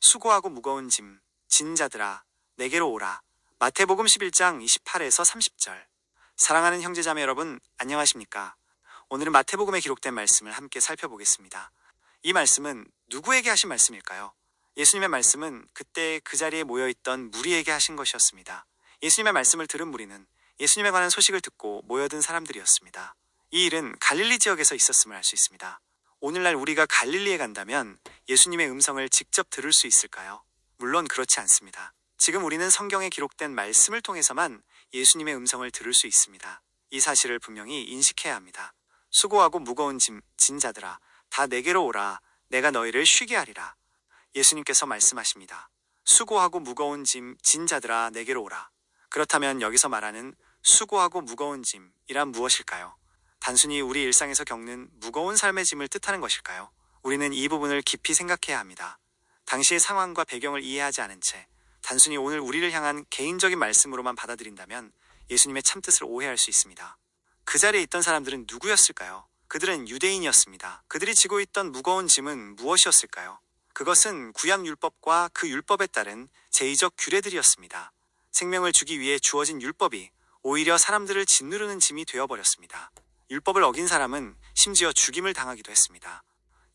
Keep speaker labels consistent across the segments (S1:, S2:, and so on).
S1: 수고하고 무거운 짐, 진 자들아, 내게로 오라. 마태복음 11장 28에서 30절. 사랑하는 형제자매 여러분, 안녕하십니까? 오늘은 마태복음에 기록된 말씀을 함께 살펴보겠습니다. 이 말씀은 누구에게 하신 말씀일까요? 예수님의 말씀은 그때 그 자리에 모여있던 무리에게 하신 것이었습니다. 예수님의 말씀을 들은 무리는 예수님에 관한 소식을 듣고 모여든 사람들이었습니다. 이 일은 갈릴리 지역에서 있었음을 알 수 있습니다. 오늘날 우리가 갈릴리에 간다면 예수님의 음성을 직접 들을 수 있을까요? 물론 그렇지 않습니다. 지금 우리는 성경에 기록된 말씀을 통해서만 예수님의 음성을 들을 수 있습니다. 이 사실을 분명히 인식해야 합니다. 수고하고 무거운 짐, 진 자들아, 다 내게로 오라. 내가 너희를 쉬게 하리라. 예수님께서 말씀하십니다. 수고하고 무거운 짐, 진 자들아, 내게로 오라. 그렇다면 여기서 말하는 수고하고 무거운 짐이란 무엇일까요? 단순히 우리 일상에서 겪는 무거운 삶의 짐을 뜻하는 것일까요? 우리는 이 부분을 깊이 생각해야 합니다. 당시의 상황과 배경을 이해하지 않은 채 단순히 오늘 우리를 향한 개인적인 말씀으로만 받아들인다면 예수님의 참뜻을 오해할 수 있습니다. 그 자리에 있던 사람들은 누구였을까요? 그들은 유대인이었습니다. 그들이 지고 있던 무거운 짐은 무엇이었을까요? 그것은 구약 율법과 그 율법에 따른 제의적 규례들이었습니다. 생명을 주기 위해 주어진 율법이 오히려 사람들을 짓누르는 짐이 되어버렸습니다. 율법을 어긴 사람은 심지어 죽임을 당하기도 했습니다.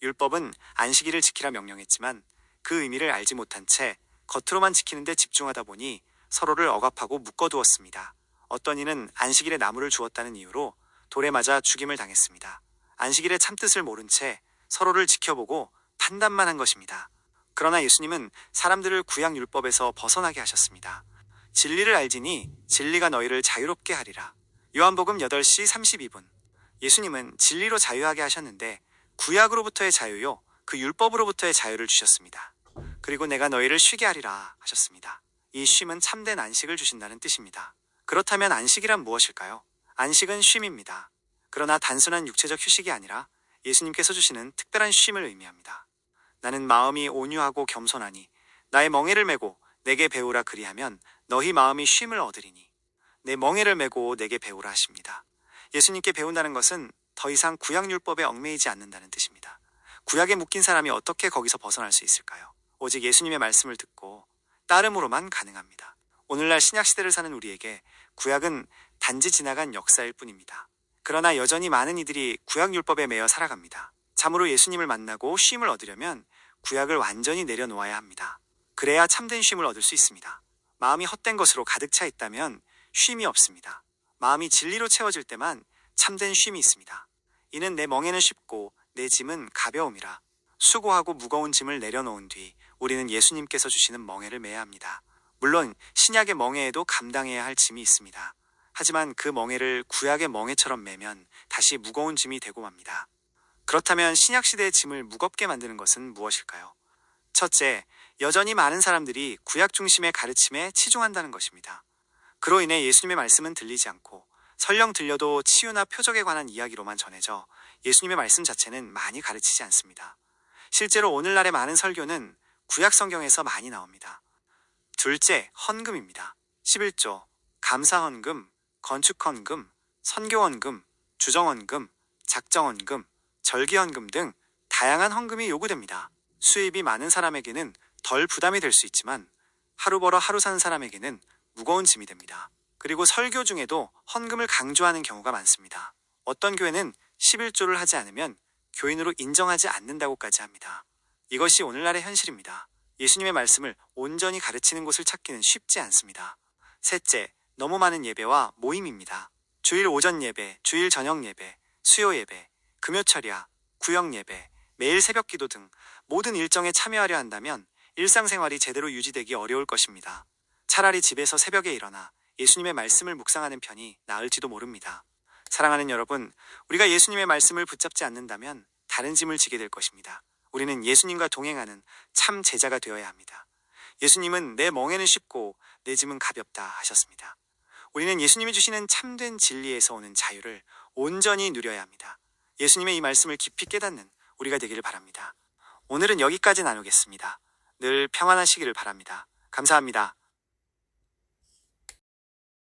S1: 율법은 안식일을 지키라 명령했지만 그 의미를 알지 못한 채 겉으로만 지키는 데 집중하다 보니 서로를 억압하고 묶어두었습니다. 어떤 이는 안식일에 나무를 주었다는 이유로 돌에 맞아 죽임을 당했습니다. 안식일의 참뜻을 모른 채 서로를 지켜보고 판단만 한 것입니다. 그러나 예수님은 사람들을 구약 율법에서 벗어나게 하셨습니다. 진리를 알지니 진리가 너희를 자유롭게 하리라. 요한복음 8시 32분. 예수님은 진리로 자유하게 하셨는데 구약으로부터의 자유요, 그 율법으로부터의 자유를 주셨습니다. 그리고 내가 너희를 쉬게 하리라 하셨습니다. 이 쉼은 참된 안식을 주신다는 뜻입니다. 그렇다면 안식이란 무엇일까요? 안식은 쉼입니다. 그러나 단순한 육체적 휴식이 아니라 예수님께서 주시는 특별한 쉼을 의미합니다. 나는 마음이 온유하고 겸손하니 나의 멍에를 메고 내게 배우라 그리하면 너희 마음이 쉼을 얻으리니. 내 멍에를 메고 내게 배우라 하십니다. 예수님께 배운다는 것은 더 이상 구약율법에 얽매이지 않는다는 뜻입니다. 구약에 묶인 사람이 어떻게 거기서 벗어날 수 있을까요? 오직 예수님의 말씀을 듣고 따름으로만 가능합니다. 오늘날 신약시대를 사는 우리에게 구약은 단지 지나간 역사일 뿐입니다. 그러나 여전히 많은 이들이 구약율법에 매여 살아갑니다. 참으로 예수님을 만나고 쉼을 얻으려면 구약을 완전히 내려놓아야 합니다. 그래야 참된 쉼을 얻을 수 있습니다. 마음이 헛된 것으로 가득 차 있다면 쉼이 없습니다. 마음이 진리로 채워질 때만 참된 쉼이 있습니다. 이는 내 멍에는 쉽고 내 짐은 가벼움이라. 수고하고 무거운 짐을 내려놓은 뒤 우리는 예수님께서 주시는 멍에를 매야 합니다. 물론 신약의 멍에에도 감당해야 할 짐이 있습니다. 하지만 그 멍에를 구약의 멍에처럼 매면 다시 무거운 짐이 되고 맙니다. 그렇다면 신약시대의 짐을 무겁게 만드는 것은 무엇일까요? 첫째, 여전히 많은 사람들이 구약 중심의 가르침에 치중한다는 것입니다. 그로 인해 예수님의 말씀은 들리지 않고 설령 들려도 치유나 표적에 관한 이야기로만 전해져 예수님의 말씀 자체는 많이 가르치지 않습니다. 실제로 오늘날의 많은 설교는 구약 성경에서 많이 나옵니다. 둘째, 헌금입니다. 11조, 감사헌금, 건축헌금, 선교헌금, 주정헌금, 작정헌금, 절기헌금 등 다양한 헌금이 요구됩니다. 수입이 많은 사람에게는 덜 부담이 될 수 있지만 하루 벌어 하루 사는 사람에게는 무거운 짐이 됩니다. 그리고 설교 중에도 헌금을 강조하는 경우가 많습니다. 어떤 교회는 11조를 하지 않으면 교인으로 인정하지 않는다고까지 합니다. 이것이 오늘날의 현실입니다. 예수님의 말씀을 온전히 가르치는 곳을 찾기는 쉽지 않습니다. 셋째, 너무 많은 예배와 모임입니다. 주일 오전 예배, 주일 저녁 예배, 수요 예배, 금요철야, 구역 예배, 매일 새벽 기도 등 모든 일정에 참여하려 한다면 일상생활이 제대로 유지되기 어려울 것입니다. 차라리 집에서 새벽에 일어나 예수님의 말씀을 묵상하는 편이 나을지도 모릅니다. 사랑하는 여러분, 우리가 예수님의 말씀을 붙잡지 않는다면 다른 짐을 지게 될 것입니다. 우리는 예수님과 동행하는 참 제자가 되어야 합니다. 예수님은 내 멍에는 쉽고 내 짐은 가볍다 하셨습니다. 우리는 예수님이 주시는 참된 진리에서 오는 자유를 온전히 누려야 합니다. 예수님의 이 말씀을 깊이 깨닫는 우리가 되기를 바랍니다. 오늘은 여기까지 나누겠습니다. 늘 평안하시기를 바랍니다. 감사합니다.